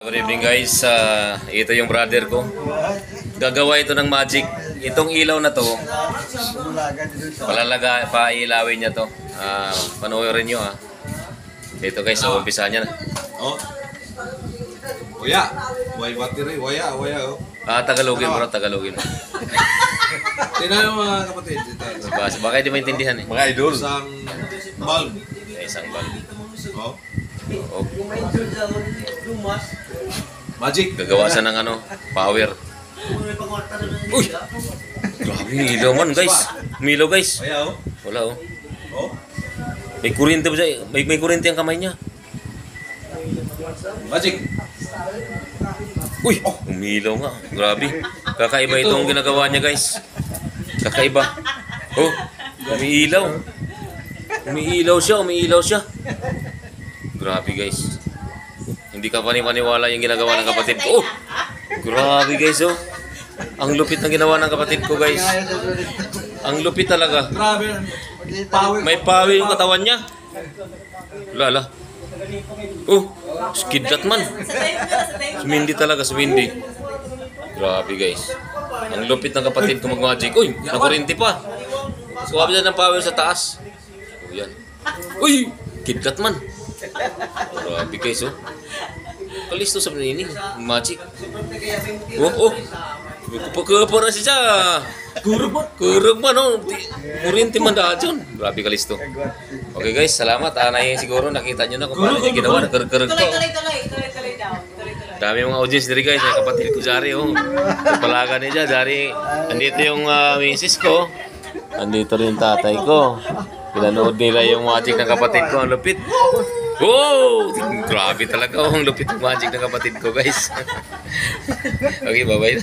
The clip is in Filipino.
Good evening guys, ito yung brother ko. Gagawa ito ng magic. Itong ilaw na to, pailawin niya to. Panoorin nyo ha. Ito guys, so umpisa niya na. Oh. Waya. Way battery, waya oh. Tagalogin bro, Tagalogin. Tingnan mo mga kapatid. Baka hindi maintindihan eh. Mga idol. Isang bulb. Isang bulb. Oh. Oh. Magic. Gagawa siya ng ano, power. Uy! Grabe, ilaw man guys. Umilaw guys. Waya oh. Wala oh. Oh. May kurente ba siya? May kurente ang kamay niya. Magic. Uy! Umilaw nga. Grabe. Kakaiba itong ginagawa niya guys. Kakaiba. Oh! Umiilaw. Umiilaw siya. Grabe guys. Hindi ka panipaniwala yung ginagawa ng kapatid ko. Oh! Grabe guys oh. Ang lupit ng ginawa ng kapatid ko guys. Ang lupit talaga. Grabe. Power. May power yung katawan niya. Lala. Oh, skidlat man. Sumindi talaga, sumindi. Grabe guys. Ang lupit ng kapatid ko mag-magic. Uy, nakurinti pa. Suwabi na ng power sa taas. Oh, yan. Uy, kidlat man. Grabe guys oh. Kalisto sa nini, magic. Oh. Pagkapara siya. Kurog man oh. Kurinti man dahil. Grabe kalisto. Okay guys, salamat. Siguro nakita nyo na kung paano niya ginawa. Nagkarag to. Tuloy daw. Dami mga audience diri guys. May kapatid ko Jari oh. Palaga niya Jari. Andito yung misis ko. Andito rin tatay ko. Pinanood nila yung magic ng kapatid ko. Ang lupit. Oh! Grabe talaga. Ang lupit ng magic ng kapatid ko guys. Okay, bye-bye.